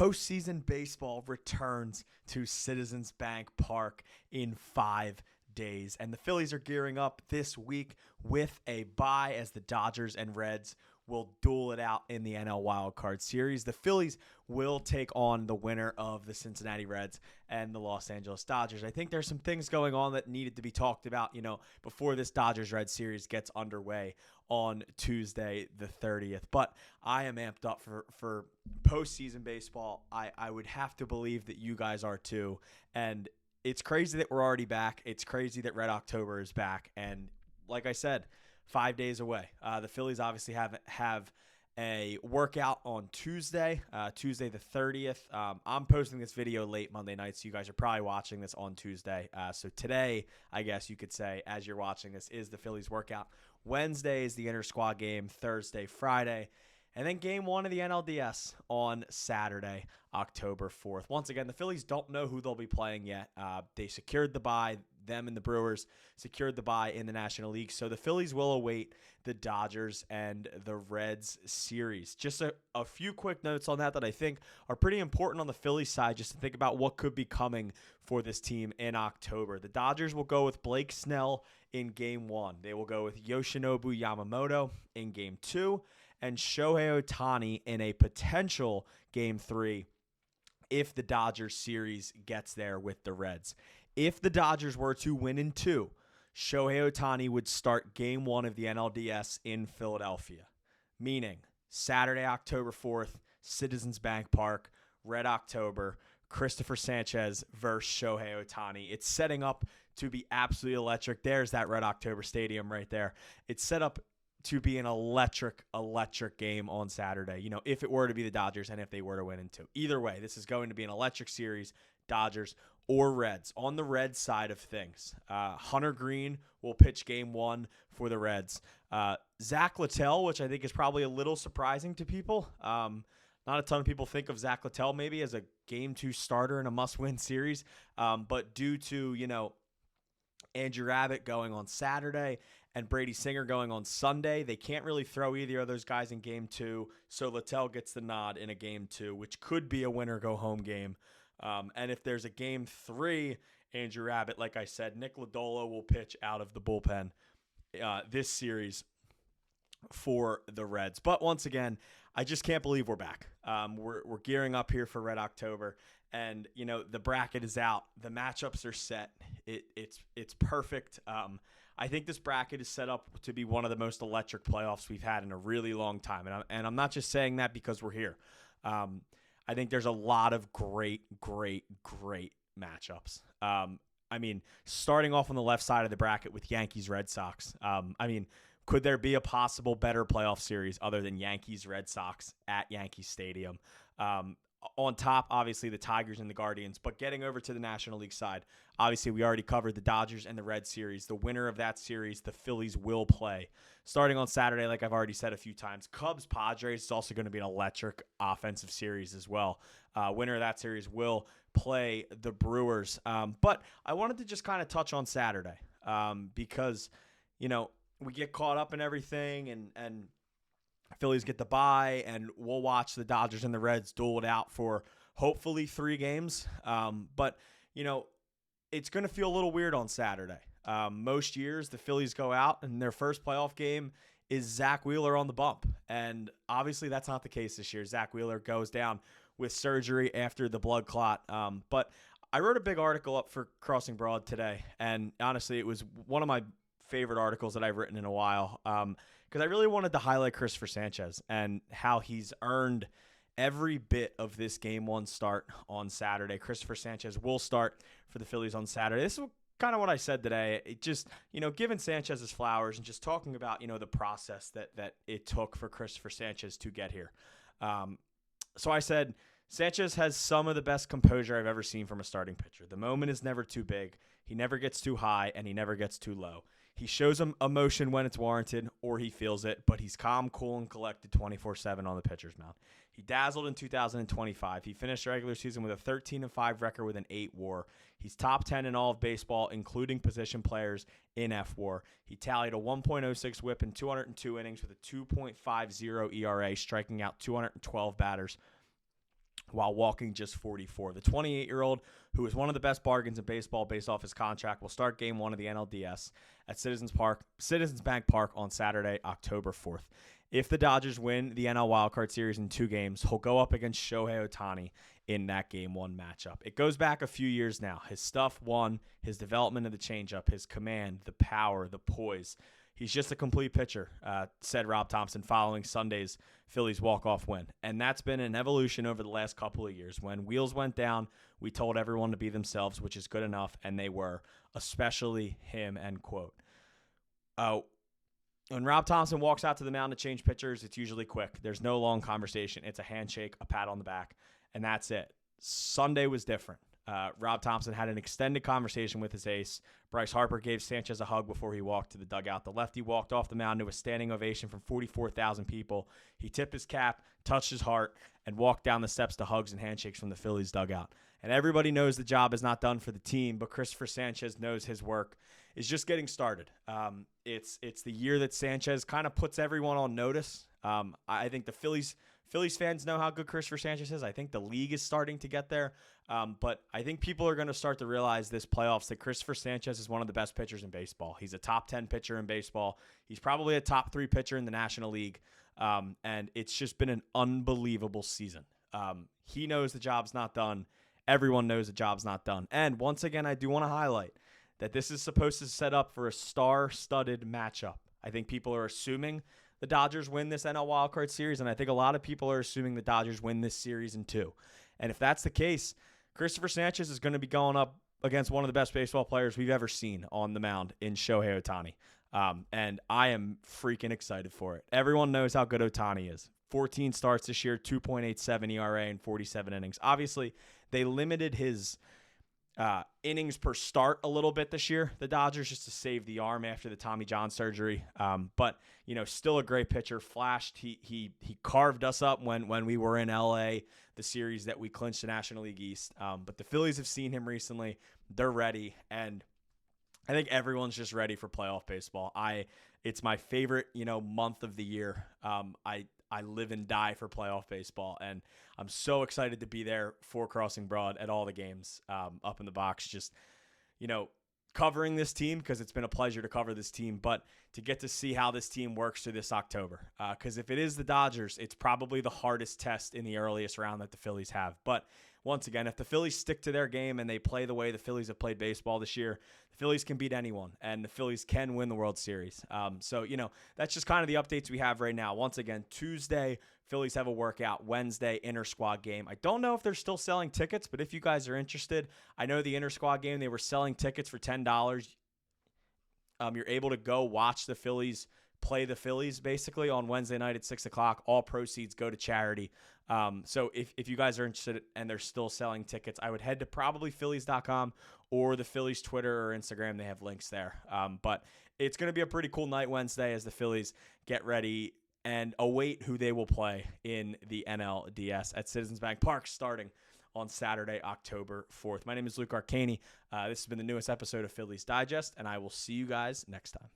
Postseason baseball returns to Citizens Bank Park in 5 days, and the Phillies are gearing up this week with a bye as the Dodgers and Reds will duel it out in the NL Wild Card Series. The Phillies will take on the winner of the Cincinnati Reds and the Los Angeles Dodgers. I think there's some things going on that needed to be talked about, before this Dodgers-Reds series gets underway on Tuesday the 30th. But I am amped up for postseason baseball. I would have to believe that you guys are too. And it's crazy that we're already back. It's crazy that Red October is back. And like I said, 5 days away. The Phillies obviously have a workout on Tuesday the 30th. I'm posting this video late Monday night, so you guys are probably watching this on Tuesday. So today, I guess you could say, as you're watching this, is the Phillies workout. Wednesday is the inter-squad game, Thursday, Friday, and then game one of the NLDS on Saturday, October 4th. Once again, the Phillies don't know who they'll be playing yet. They secured the bye. Them and the Brewers secured the bye in the National League. So the Phillies will await the Dodgers and the Reds series. Just a few quick notes on that I think are pretty important on the Phillies side, just to think about what could be coming for this team in October. The Dodgers will go with Blake Snell in Game 1. They will go with Yoshinobu Yamamoto in Game 2 and Shohei Ohtani in a potential Game 3 if the Dodgers series gets there with the Reds. If the Dodgers were to win in 2, Shohei Ohtani would start Game 1 of the NLDS in Philadelphia, meaning Saturday, October 4th, Citizens Bank Park, Red October, Christopher Sanchez versus Shohei Ohtani. It's setting up to be absolutely electric. There's that Red October Stadium right there. It's set up to be an electric game on Saturday, if it were to be the Dodgers and if they were to win in 2. Either way, this is going to be an electric series, Dodgers or Reds. On the Reds side of things, Hunter Green will pitch Game 1 for the Reds. Zack Littell, which I think is probably a little surprising to people. Not a ton of people think of Zack Littell maybe as a Game 2 starter in a must-win series, but due to, Andrew Abbott going on Saturday and Brady Singer going on Sunday, they can't really throw either of those guys in Game 2, so Littell gets the nod in a Game 2, which could be a winner-go-home game. And if there's a Game 3, Andrew Abbott, like I said, Nick Lodolo will pitch out of the bullpen this series for the Reds. But once again, I just can't believe we're back. We're gearing up here for Red October, and the bracket is out. The matchups are set. It's perfect. I think this bracket is set up to be one of the most electric playoffs we've had in a really long time, and I'm not just saying that because we're here. I think there's a lot of great matchups. Starting off on the left side of the bracket with Yankees-Red Sox. Could there be a possible better playoff series other than Yankees-Red Sox at Yankee Stadium? On top, obviously, the Tigers and the Guardians. But getting over to the National League side, obviously, we already covered the Dodgers and the Reds series. The winner of that series, the Phillies will play. Starting on Saturday, like I've already said a few times, Cubs-Padres is also going to be an electric offensive series as well. Winner of that series will play the Brewers. But I wanted to just kind of touch on Saturday because, we get caught up in everything and Phillies get the bye, and we'll watch the Dodgers and the Reds duel it out for hopefully 3 games. But it's going to feel a little weird on Saturday. Most years, the Phillies go out, and their first playoff game is Zack Wheeler on the bump. And obviously, that's not the case this year. Zack Wheeler goes down with surgery after the blood clot. But I wrote a big article up for Crossing Broad today, and honestly, it was one of my favorite articles that I've written in a while. Because I really wanted to highlight Christopher Sanchez and how he's earned every bit of this Game 1 start on Saturday. Christopher Sanchez will start for the Phillies on Saturday. This is kind of what I said today. It just, giving Sanchez his flowers and just talking about, the process that it took for Christopher Sanchez to get here. So I said, Sanchez has some of the best composure I've ever seen from a starting pitcher. The moment is never too big. He never gets too high, and he never gets too low. He shows emotion when it's warranted or he feels it, but he's calm, cool, and collected 24/7 on the pitcher's mound. He dazzled in 2025. He finished the regular season with a 13-5 record with an 8 WAR. He's top 10 in all of baseball, including position players in F-WAR. He tallied a 1.06 whip in 202 innings with a 2.50 ERA, striking out 212 batters. while walking just 44. The 28-year-old, who is one of the best bargains in baseball based off his contract, will start Game 1 of the NLDS at Citizens Bank Park on Saturday, October 4th. If the Dodgers win the NL Wildcard Series in 2 games, he'll go up against Shohei Ohtani in that Game 1 matchup. It goes back a few years now. His stuff won, his development of the changeup, his command, the power, the poise. He's just a complete pitcher, said Rob Thomson following Sunday's Phillies walk-off win. And that's been an evolution over the last couple of years. When wheels went down, we told everyone to be themselves, which is good enough, and they were, especially him, end quote. When Rob Thomson walks out to the mound to change pitchers, it's usually quick. There's no long conversation. It's a handshake, a pat on the back, and that's it. Sunday was different. Rob Thomson had an extended conversation with his ace. Bryce Harper gave Sanchez a hug before he walked to the dugout. The lefty walked off the mound to a standing ovation from 44,000 people. He tipped his cap, touched his heart, and walked down the steps to hugs and handshakes from the Phillies dugout. And everybody knows the job is not done for the team, but Christopher Sanchez knows his work is just getting started. It's the year that Sanchez kind of puts everyone on notice. I think the Phillies fans know how good Christopher Sanchez is. I think the league is starting to get there. But I think people are going to start to realize this playoffs that Christopher Sanchez is one of the best pitchers in baseball. He's a top 10 pitcher in baseball. He's probably a top 3 pitcher in the National League. And it's just been an unbelievable season. He knows the job's not done. Everyone knows the job's not done. And once again, I do want to highlight that this is supposed to set up for a star-studded matchup. I think people are assuming the Dodgers win this NL Wildcard Series, and I think a lot of people are assuming the Dodgers win this series in 2. And if that's the case, Christopher Sanchez is going to be going up against one of the best baseball players we've ever seen on the mound in Shohei Ohtani. And I am freaking excited for it. Everyone knows how good Ohtani is. 14 starts this year, 2.87 ERA in 47 innings. Obviously, they limited his innings per start a little bit this year, the Dodgers, just to save the arm after the Tommy John surgery. But still a great pitcher. Flashed. He carved us up when we were in LA, the series that we clinched the National League East. But the Phillies have seen him recently. They're ready, and I think everyone's just ready for playoff baseball. It's my favorite month of the year. I live and die for playoff baseball, and I'm so excited to be there for Crossing Broad at all the games up in the box, just, covering this team, because it's been a pleasure to cover this team, but to get to see how this team works through this October. Because if it is the Dodgers, it's probably the hardest test in the earliest round that the Phillies have. But once again, if the Phillies stick to their game and they play the way the Phillies have played baseball this year, the Phillies can beat anyone, and the Phillies can win the World Series. So that's just kind of the updates we have right now. Once again, Tuesday, Phillies have a workout. Wednesday, inter-squad game. I don't know if they're still selling tickets, but if you guys are interested, I know the inter-squad game, they were selling tickets for $10. You're able to go watch the Phillies play the Phillies basically on Wednesday night at 6 o'clock. All proceeds go to charity. So if you guys are interested and they're still selling tickets, I would head to probably Phillies.com or the Phillies Twitter or Instagram. They have links there. But it's going to be a pretty cool night Wednesday as the Phillies get ready and await who they will play in the NLDS at Citizens Bank Park starting on Saturday, October 4th. My name is Luke Arcaini. This has been the newest episode of Phillies Digest, and I will see you guys next time.